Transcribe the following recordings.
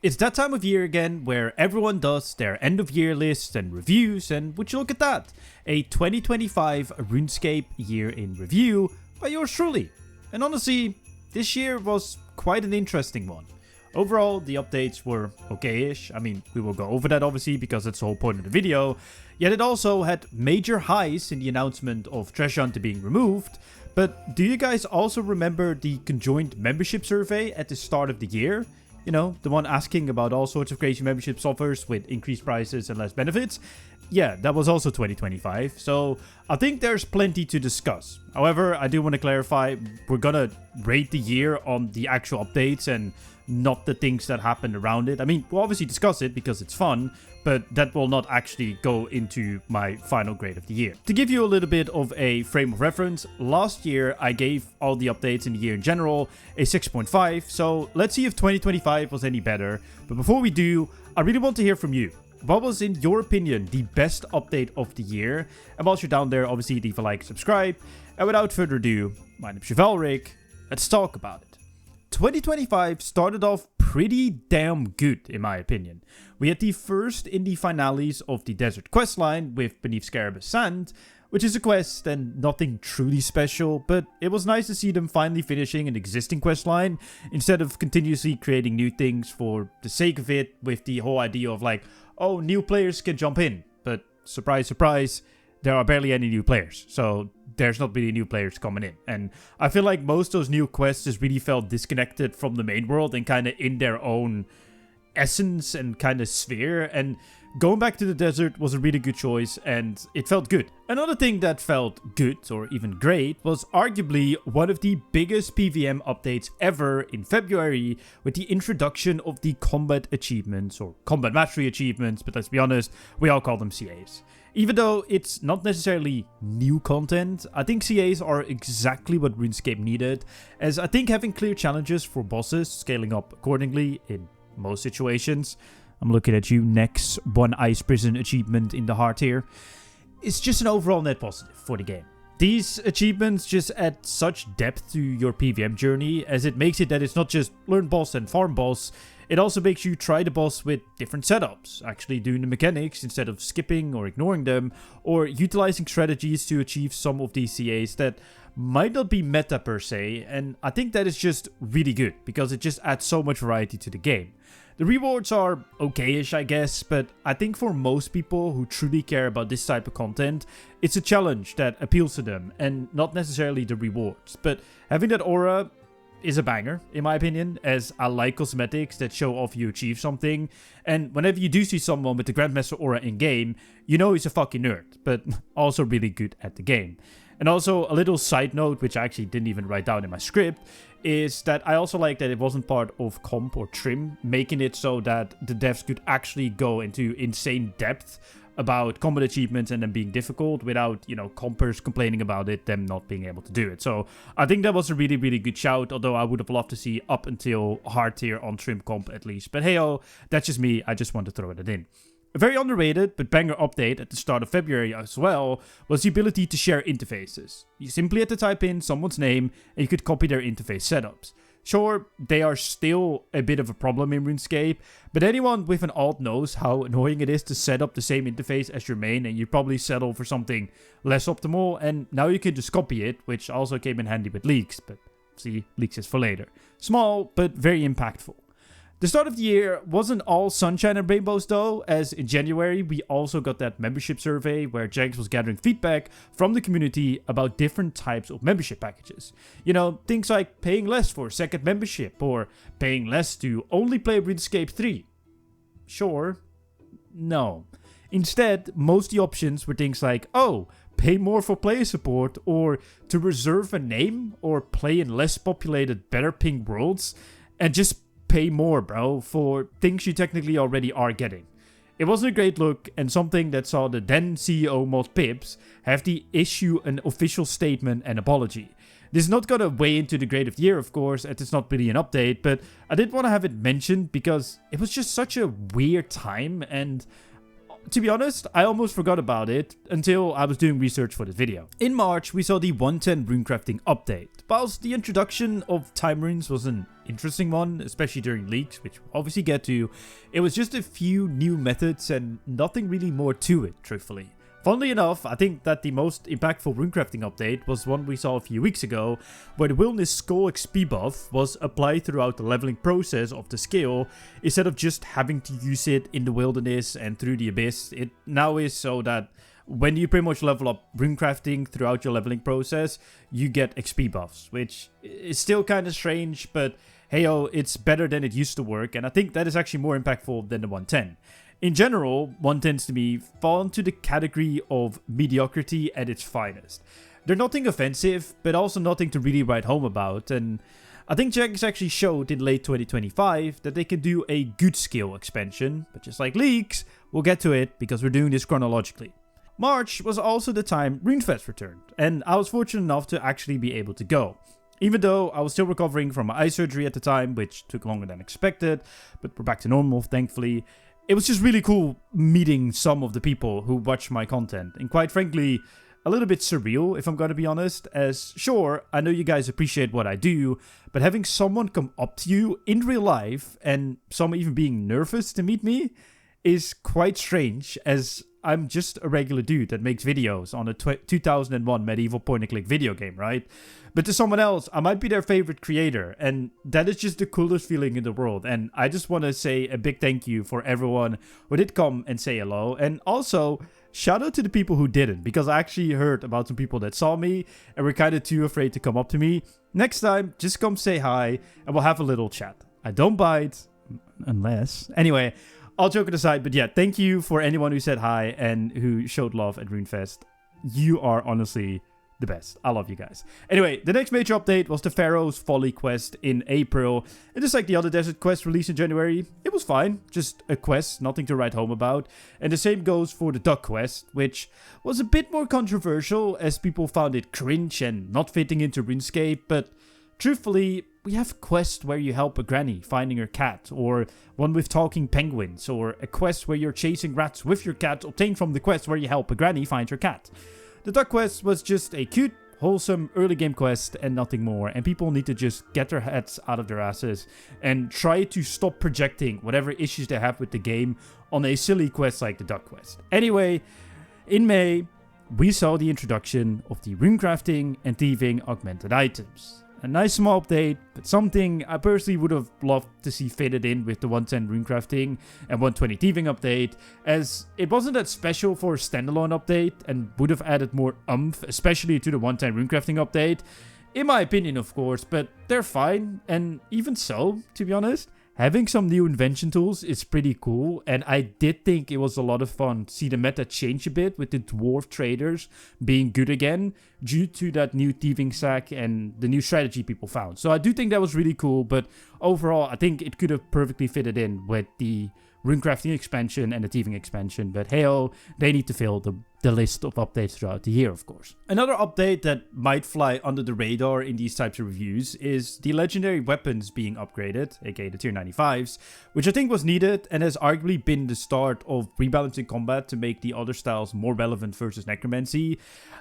It's that time of year again where everyone does their end of year lists and reviews, and would you look at that, a 2025 RuneScape year in review by yours truly. And honestly, this year was quite an interesting one. Overall, the updates were okay-ish. I mean, we will go over that obviously because that's the whole point of the video. Yet it also had major highs in the announcement of Treasure Hunter being removed. But do you guys also remember the conjoined membership survey at the start of the year? You know, the one asking about all sorts of crazy membership offers with increased prices and less benefits. Yeah, that was also 2025, so I think there's plenty to discuss. However, I do want to clarify, we're gonna rate the year on the actual updates and not the things that happened around it. I mean, we'll obviously discuss it because it's fun, but that will not actually go into my final grade of the year. To give you a little bit of a frame of reference, last year I gave all the updates in the year in general a 6.5, so let's see if 2025 was any better. But before we do, I really want to hear from you. What was, in your opinion, the best update of the year? And whilst you're down there, obviously leave a like and subscribe. And without further ado, my name's Chevalric. Let's talk about it. 2025 started off pretty damn good, in my opinion. We had the first in the finales of the Desert questline with Beneath Scarabeus Sand, which is a quest and nothing truly special, but it was nice to see them finally finishing an existing questline instead of continuously creating new things for the sake of it, with the whole idea of like, oh, new players can jump in. But surprise, surprise, there are barely any new players, so there's not really new players coming in. And I feel like most of those new quests just really felt disconnected from the main world and kind of in their own essence and kind of sphere. And going back to the desert was a really good choice, and it felt good. Another thing that felt good, or even great, was arguably one of the biggest PVM updates ever in February, with the introduction of the combat achievements, or combat mastery achievements, but let's be honest, we all call them CAs. Even though it's not necessarily new content, I think CAs are exactly what RuneScape needed, as I think having clear challenges for bosses, scaling up accordingly in most situations. I'm looking at you, next One Ice Prison achievement in the heart here. It's just an overall net positive for the game. These achievements just add such depth to your PVM journey, as it makes it that it's not just learn boss and farm boss. It also makes you try the boss with different setups, actually doing the mechanics instead of skipping or ignoring them, or utilizing strategies to achieve some of these CAs that might not be meta per se, and I think that is just really good, because it just adds so much variety to the game. The rewards are okay-ish, I guess, but I think for most people who truly care about this type of content, it's a challenge that appeals to them, and not necessarily the rewards. But having that aura is a banger, in my opinion, as I like cosmetics that show off you achieve something. And whenever you do see someone with the Grandmaster aura in-game, you know he's a fucking nerd, but also really good at the game. And also, a little side note, which I actually didn't even write down in my script, is that I also like that it wasn't part of comp or trim, making it so that the devs could actually go into insane depth about combat achievements and them being difficult without, you know, compers complaining about it, them not being able to do it. So I think that was a really, really good shout, although I would have loved to see up until hard tier on trim comp at least. But hey-oh, that's just me, I just want to throw it in. A very underrated but banger update at the start of February as well was the ability to share interfaces. You simply had to type in someone's name and you could copy their interface setups. Sure, they are still a bit of a problem in RuneScape, but anyone with an alt knows how annoying it is to set up the same interface as your main, and you probably settle for something less optimal, and now you can just copy it, which also came in handy with leaks, but see, leaks is for later. Small, but very impactful. The start of the year wasn't all sunshine and rainbows though, as in January we also got that membership survey where Jags was gathering feedback from the community about different types of membership packages. You know, things like paying less for a second membership, or paying less to only play RuneScape 3. Sure. No. Instead, most of the options were things like, oh, pay more for player support, or to reserve a name, or play in less populated, better ping worlds, and just pay more, bro, for things you technically already are getting. It wasn't a great look, and something that saw the then CEO Mod Pips have to issue an official statement and apology. This is not gonna weigh into the grade of the year, of course, as it's not really an update, but I did want to have it mentioned because it was just such a weird time, and to be honest, I almost forgot about it until I was doing research for this video. In March, we saw the 110 runecrafting update. Whilst the introduction of time runes was an interesting one, especially during leaks, which we'll obviously get to, it was just a few new methods and nothing really more to it, truthfully. Funnily enough, I think that the most impactful runecrafting update was one we saw a few weeks ago, where the Wilderness Skull XP buff was applied throughout the leveling process of the skill, instead of just having to use it in the wilderness and through the abyss. It now is so that when you pretty much level up runecrafting throughout your leveling process, you get XP buffs, which is still kind of strange, but hey-oh, it's better than it used to work, and I think that is actually more impactful than the 110. In general, 110s to me fall into the category of mediocrity at its finest. They're nothing offensive, but also nothing to really write home about, and I think Jagex actually showed in late 2025 that they can do a good skill expansion, but just like leaks, we'll get to it because we're doing this chronologically. March was also the time Runefest returned, and I was fortunate enough to actually be able to go. Even though I was still recovering from my eye surgery at the time, which took longer than expected, but we're back to normal, thankfully. It was just really cool meeting some of the people who watch my content, and quite frankly, a little bit surreal if I'm gonna be honest, as sure, I know you guys appreciate what I do, but having someone come up to you in real life, and some even being nervous to meet me, is quite strange, as I'm just a regular dude that makes videos on a 2001 medieval point-and-click video game, right? But to someone else, I might be their favorite creator, and that is just the coolest feeling in the world. And I just want to say a big thank you for everyone who did come and say hello. And also, shout out to the people who didn't, because I actually heard about some people that saw me and were kind of too afraid to come up to me. Next time, just come say hi, and we'll have a little chat. I don't bite, unless... Anyway, all joking aside, but yeah, thank you for anyone who said hi and who showed love at RuneFest. You are honestly the best. I love you guys. Anyway, the next major update was the Pharaoh's Folly quest in April. And just like the other desert quest released in January, it was fine. Just a quest, nothing to write home about. And the same goes for the duck quest, which was a bit more controversial as people found it cringe and not fitting into RuneScape, but truthfully, we have a quest where you help a granny finding her cat, or one with talking penguins, or a quest where you're chasing rats with your cat obtained from the quest where you help a granny find her cat. The duck quest was just a cute, wholesome early game quest and nothing more, and people need to just get their heads out of their asses and try to stop projecting whatever issues they have with the game on a silly quest like the duck quest. Anyway, in May, we saw the introduction of the runecrafting and thieving augmented items. A nice small update, but something I personally would have loved to see fitted in with the 110 runecrafting and 120 thieving update, as it wasn't that special for a standalone update and would have added more oomph, especially to the 110 runecrafting update. In my opinion, of course, but they're fine, and even so, to be honest, having some new invention tools is pretty cool, and I did think it was a lot of fun to see the meta change a bit with the dwarf traders being good again due to that new thieving sack and the new strategy people found. So I do think that was really cool, but overall I think it could have perfectly fitted in with the runecrafting expansion and the thieving expansion, but hey-oh, they need to fill the list of updates throughout the year, of course. Another update that might fly under the radar in these types of reviews is the legendary weapons being upgraded, aka the tier 95s, which I think was needed and has arguably been the start of rebalancing combat to make the other styles more relevant versus necromancy.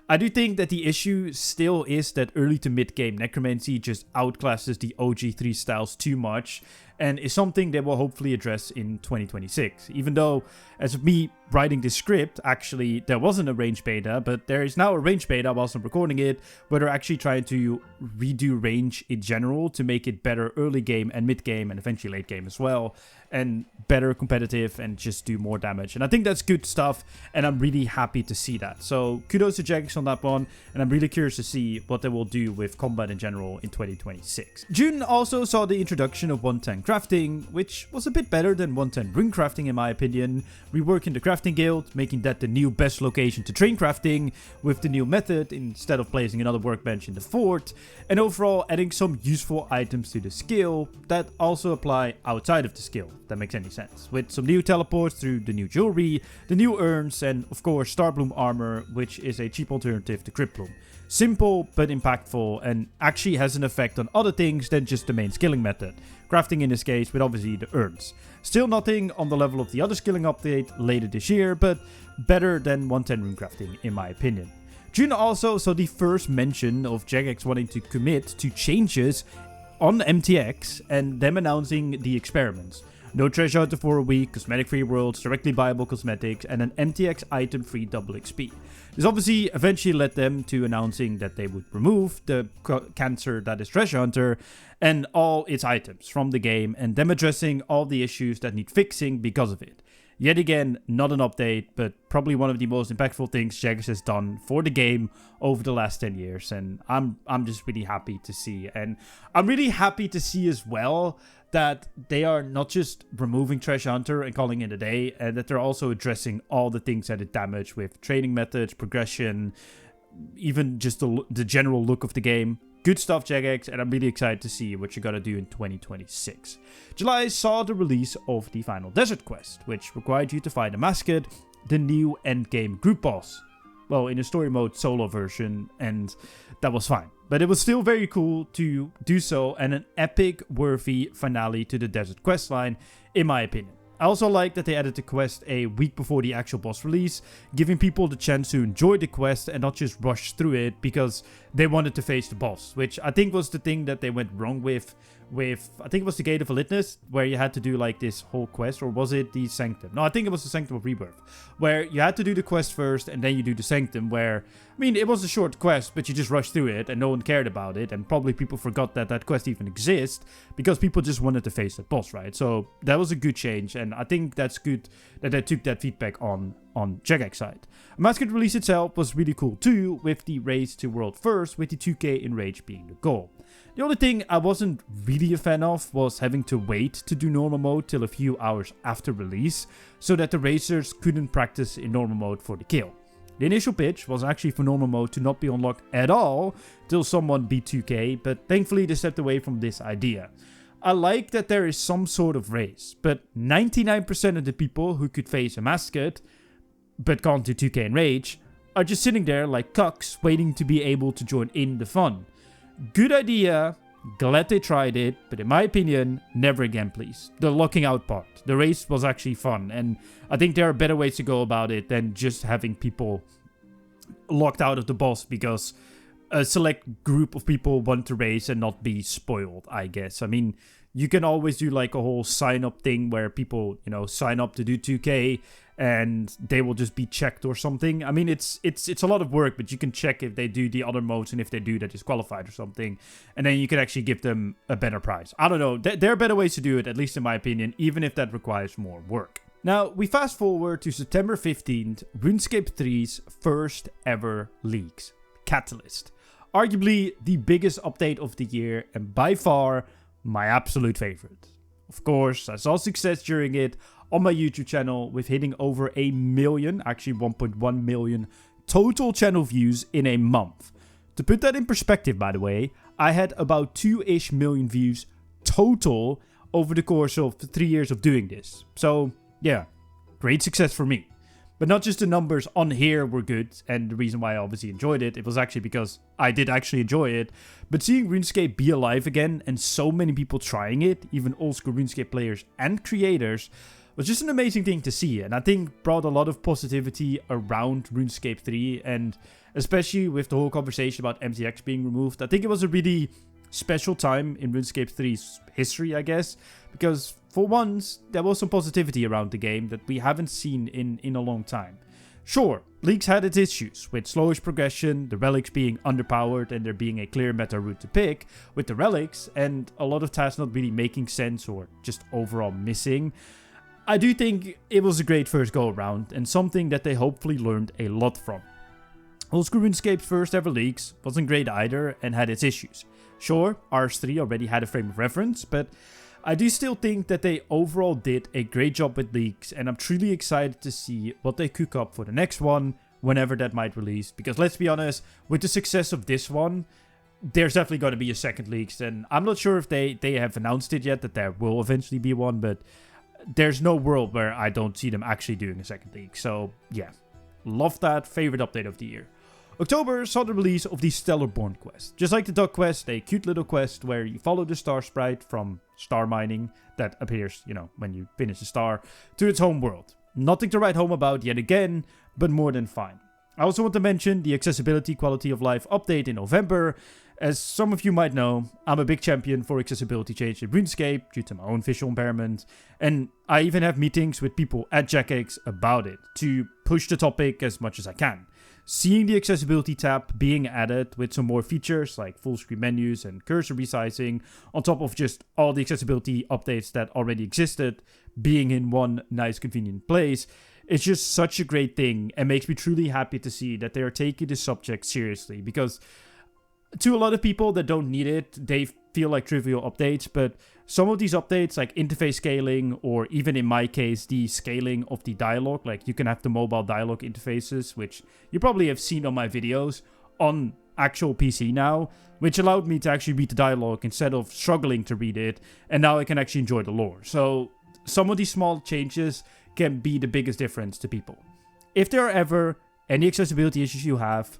I do think that the issue still is that early to mid game necromancy just outclasses the OG3 styles too much, and is something they will hopefully address in 2026. Even though, as of me writing this script, actually there wasn't a range beta, but there is now a range beta whilst I'm recording it, where they're actually trying to redo range in general to make it better early game and mid game and eventually late game as well, and better competitive and just do more damage. And I think that's good stuff, and I'm really happy to see that. So kudos to Jagex on that one, and I'm really curious to see what they will do with combat in general in 2026. June also saw the introduction of 110 crafting, which was a bit better than 110 rune crafting in my opinion, reworking the crafting guild, making that the new best location to train crafting with the new method instead of placing another workbench in the fort, and overall adding some useful items to the skill that also apply outside of the skill. that makes any sense. With some new teleports through the new jewelry, the new urns, and of course Starbloom armor, which is a cheap alternative to Cryptbloom. Simple but impactful, and actually has an effect on other things than just the main skilling method. Crafting in this case with obviously the urns. Still nothing on the level of the other skilling update later this year, but better than 110 rune crafting in my opinion. June also saw the first mention of Jagex wanting to commit to changes on MTX and them announcing the experiments. No treasure hunter for a week, cosmetic free worlds, directly buyable cosmetics, and an MTX item free double XP. This obviously eventually led them to announcing that they would remove the cancer that is treasure hunter and all its items from the game, and them addressing all the issues that need fixing because of it. Yet again, not an update, but probably one of the most impactful things Jagex has done for the game over the last 10 years. And I'm just really happy to see. And I'm really happy to see as well that they are not just removing Treasure Hunter and calling it a day, and that they're also addressing all the things that it damaged with training methods, progression, even just the general look of the game. Good stuff, Jagex, and I'm really excited to see what you're gonna do in 2026. July saw the release of the final desert quest, which required you to find Amacut, the new endgame group boss. Well, in a story mode solo version, and that was fine. But it was still very cool to do so, and an epic worthy finale to the desert questline, in my opinion. I also like that they added the quest a week before the actual boss release, giving people the chance to enjoy the quest and not just rush through it because they wanted to face the boss, which I think was the thing that they went wrong with I think it was the Gate of Elitness, where you had to do like this whole quest, or was it the Sanctum? No, I think it was the Sanctum of Rebirth, where you had to do the quest first and then you do the Sanctum, where, I mean, it was a short quest, but you just rushed through it and no one cared about it, and probably people forgot that that quest even exists because people just wanted to face that boss, right? So that was a good change, and I think that's good that they took that feedback on Jagex's side. Amacut release itself was really cool too, with the race to world first, with the 2k enrage being the goal. The only thing I wasn't really a fan of was having to wait to do normal mode till a few hours after release, so that the racers couldn't practice in normal mode for the kill. The initial pitch was actually for normal mode to not be unlocked at all till someone beat 2k, but thankfully they stepped away from this idea. I like that there is some sort of race, but 99% of the people who could face Amacut but can't do 2k enrage are just sitting there like cucks waiting to be able to join in the fun. Good idea, glad they tried it, but in my opinion, never again please. The locking out part, the race was actually fun, and I think there are better ways to go about it than just having people locked out of the boss because a select group of people want to race and not be spoiled, I guess. I mean, you can always do like a whole sign up thing where people, sign up to do 2k and they will just be checked or something. I mean, it's a lot of work, but you can check if they do the other modes, and if they do, they're disqualified or something. And then you can actually give them a better prize. I don't know. There are better ways to do it, at least in my opinion, even if that requires more work. Now, we fast forward to September 15th, RuneScape 3's first ever leaks. Catalyst. Arguably the biggest update of the year, and by far my absolute favorite. Of course, I saw success during it on my YouTube channel with hitting over 1 million, actually 1.1 million total channel views in a month. To put that in perspective, by the way, I had about 2-ish million views total over the course of 3 years of doing this. So yeah, great success for me. But not just the numbers on here were good, and the reason why I obviously enjoyed it was actually because I did actually enjoy it. But seeing RuneScape be alive again, and so many people trying it, even old school RuneScape players and creators, was just an amazing thing to see. And I think brought a lot of positivity around RuneScape 3, and especially with the whole conversation about MTX being removed. I think it was a really special time in RuneScape 3's history, I guess, because for once, there was some positivity around the game that we haven't seen in a long time. Sure, leaks had its issues, with slowish progression, the relics being underpowered, and there being a clear meta route to pick with the relics, and a lot of tasks not really making sense or just overall missing. I do think it was a great first go around, and something that they hopefully learned a lot from. Old school RuneScape's first ever leaks wasn't great either, and had its issues. Sure, RS3 already had a frame of reference, but I do still think that they overall did a great job with leaks, and I'm truly excited to see what they cook up for the next one, whenever that might release. Because let's be honest, with the success of this one, there's definitely going to be a second leaks, and I'm not sure if they have announced it yet, that there will eventually be one, but there's no world where I don't see them actually doing a second league. So yeah, love that. Favorite update of the year. October saw the release of the Stellarborn quest. Just like the Duck quest, a cute little quest where you follow the star sprite from star mining that appears, when you finish a star, to its home world. Nothing to write home about yet again, but more than fine. I also want to mention the accessibility quality of life update in November. As some of you might know, I'm a big champion for accessibility change in RuneScape due to my own visual impairment, and I even have meetings with people at Jagex about it to push the topic as much as I can. Seeing the accessibility tab being added with some more features like full screen menus and cursor resizing, on top of just all the accessibility updates that already existed being in one nice convenient place, it's just such a great thing and makes me truly happy to see that they are taking this subject seriously, because to a lot of people that don't need it, they feel like trivial updates, but some of these updates like interface scaling, or even in my case the scaling of the dialogue, like you can have the mobile dialogue interfaces, which you probably have seen on my videos, on actual PC now, which allowed me to actually read the dialogue instead of struggling to read it, and now I can actually enjoy the lore. So some of these small changes can be the biggest difference to people. If there are ever any accessibility issues you have,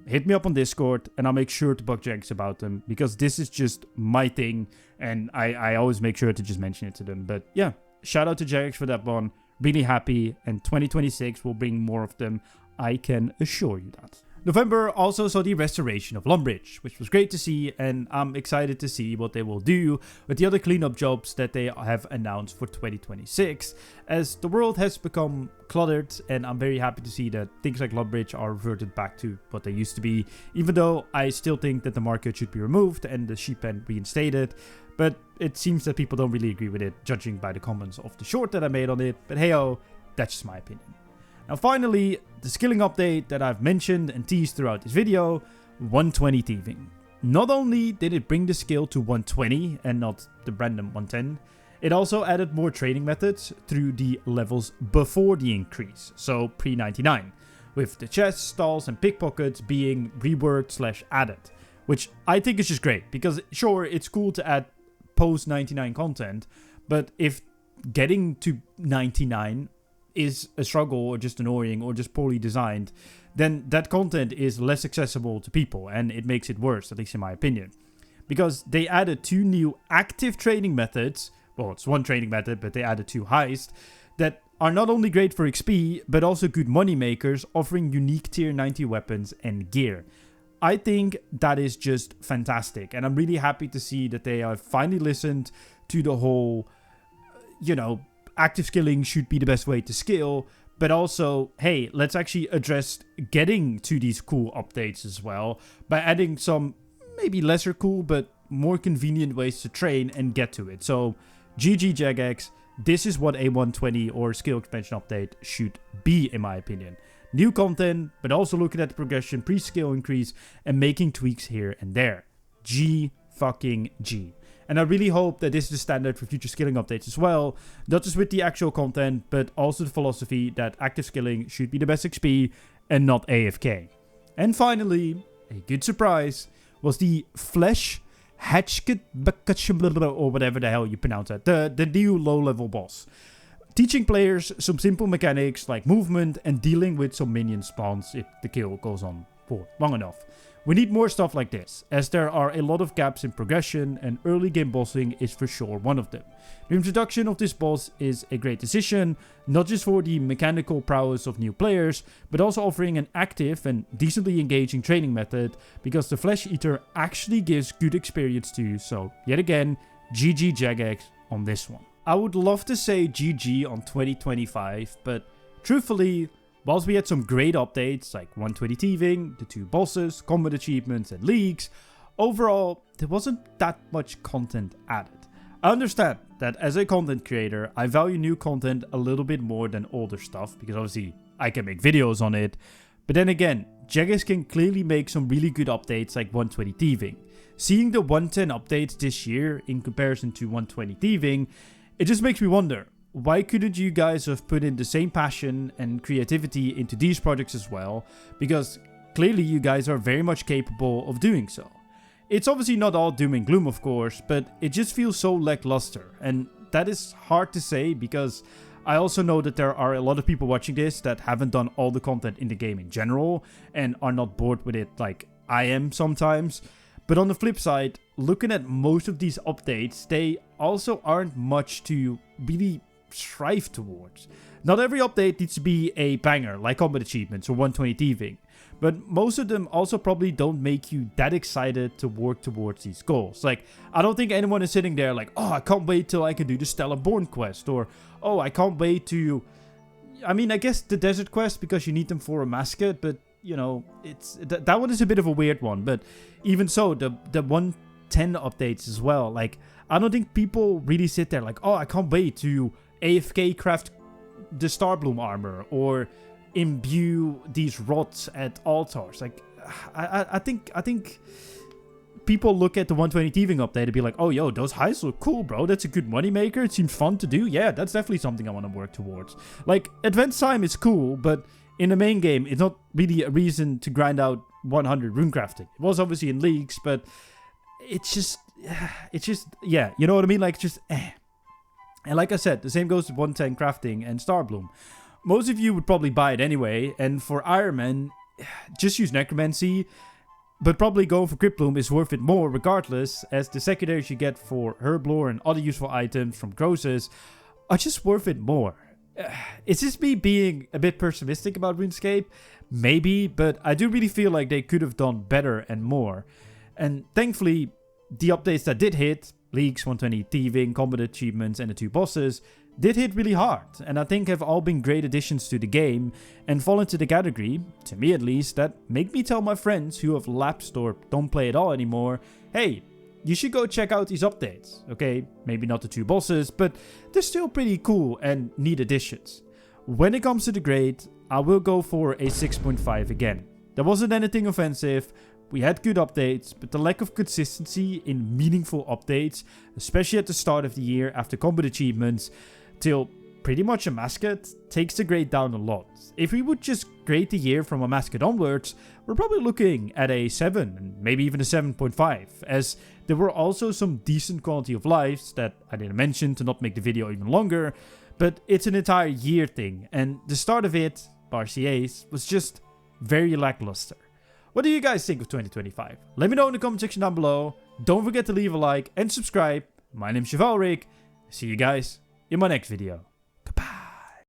hit me up on Discord and I'll make sure to bug Jagex about them, because this is just my thing and I always make sure to just mention it to them. But yeah, shout out to Jagex for that one. Really happy, and 2026 will bring more of them, I can assure you that. November also saw the restoration of Lumbridge, which was great to see, and I'm excited to see what they will do with the other cleanup jobs that they have announced for 2026, as the world has become cluttered, and I'm very happy to see that things like Lumbridge are reverted back to what they used to be, even though I still think that the market should be removed and the sheep pen reinstated, but it seems that people don't really agree with it, judging by the comments of the short that I made on it, but hey-oh, that's just my opinion. Now finally, the skilling update that I've mentioned and teased throughout this video, 120 Thieving. Not only did it bring the skill to 120 and not the random 110, it also added more training methods through the levels before the increase, so pre-99, with the chests, stalls and pickpockets being reworked / added, which I think is just great, because sure, it's cool to add post-99 content, but if getting to 99 is a struggle or just annoying or just poorly designed, then that content is less accessible to people, and it makes it worse, at least in my opinion. Because they added 2 new active training methods, well, it's one training method, but they added 2 heist, that are not only great for XP, but also good money makers, offering unique tier 90 weapons and gear. I think that is just fantastic, and I'm really happy to see that they have finally listened to the whole, active skilling should be the best way to skill, but also, hey, let's actually address getting to these cool updates as well by adding some maybe lesser cool but more convenient ways to train and get to it. So GG Jagex, this is what a 120 or skill expansion update should be, in my opinion. New content, but also looking at the progression, pre-skill increase, and making tweaks here and there. G fucking G. And I really hope that this is the standard for future skilling updates as well, not just with the actual content, but also the philosophy that active skilling should be the best XP and not AFK. And finally, a good surprise was the Flesh Hatchket, or whatever the hell you pronounce that, the new low-level boss. Teaching players some simple mechanics like movement and dealing with some minion spawns if the kill goes on for long enough. We need more stuff like this, as there are a lot of gaps in progression, and early game bossing is for sure one of them. The introduction of this boss is a great decision, not just for the mechanical prowess of new players, but also offering an active and decently engaging training method, because the Flesh Eater actually gives good experience too, so yet again, GG Jagex on this one. I would love to say GG on 2025, but truthfully, whilst we had some great updates like 120 Thieving, the 2 bosses, combat achievements and leagues, overall there wasn't that much content added. I understand that as a content creator, I value new content a little bit more than older stuff, because obviously I can make videos on it, but then again, Jagex can clearly make some really good updates like 120 Thieving. Seeing the 110 updates this year in comparison to 120 Thieving, it just makes me wonder, why couldn't you guys have put in the same passion and creativity into these projects as well? Because clearly you guys are very much capable of doing so. It's obviously not all doom and gloom, of course, but it just feels so lackluster. And that is hard to say because I also know that there are a lot of people watching this that haven't done all the content in the game in general and are not bored with it like I am sometimes. But on the flip side, looking at most of these updates, they also aren't much to really strive towards. Not every update needs to be a banger like combat achievements or 120 thieving, but most of them also probably don't make you that excited to work towards these goals. Like, I don't think anyone is sitting there like, oh, I can't wait till I can do the Stellar Born quest, or oh, I can't wait to... I mean, I guess the desert quest because you need them for a Amacut, but you know, it's that one is a bit of a weird one. But even so, the 110 updates as well, like, I don't think people really sit there like, oh, I can't wait to AFK craft the Starbloom armor or imbue these rods at altars. Like, I think people look at the 120 thieving update and be like, oh, yo, those heists look cool, bro. That's a good moneymaker. It seems fun to do. Yeah, that's definitely something I want to work towards. Like, advanced time is cool, but in the main game, it's not really a reason to grind out 100 runecrafting. It was obviously in leagues, but it's just, yeah, you know what I mean? Like, just, And like I said, the same goes to 110 crafting and Starbloom. Most of you would probably buy it anyway, and for Iron Man, just use Necromancy, but probably going for Cryptbloom is worth it more regardless, as the secondaries you get for Herblore and other useful items from Croesus are just worth it more. Is this me being a bit pessimistic about RuneScape? Maybe, but I do really feel like they could have done better and more. And thankfully, the updates that did hit, Leagues, 120 Thieving, Combat Achievements, and the 2 bosses, did hit really hard, and I think have all been great additions to the game, and fall into the category, to me at least, that make me tell my friends who have lapsed or don't play at all anymore, hey, you should go check out these updates. Okay, maybe not the 2 bosses, but they're still pretty cool and neat additions. When it comes to the grade, I will go for a 6.5 again. There wasn't anything offensive, we had good updates, but the lack of consistency in meaningful updates, especially at the start of the year after combat achievements, till pretty much a Amacut, takes the grade down a lot. If we would just grade the year from a Amacut onwards, we're probably looking at a 7, and maybe even a 7.5, as there were also some decent quality of lives that I didn't mention to not make the video even longer, but it's an entire year thing, and the start of it, bar CAs, was just very lackluster. What do you guys think of 2025? Let me know in the comment section down below. Don't forget to leave a like and subscribe. My name's Chevalric. See you guys in my next video.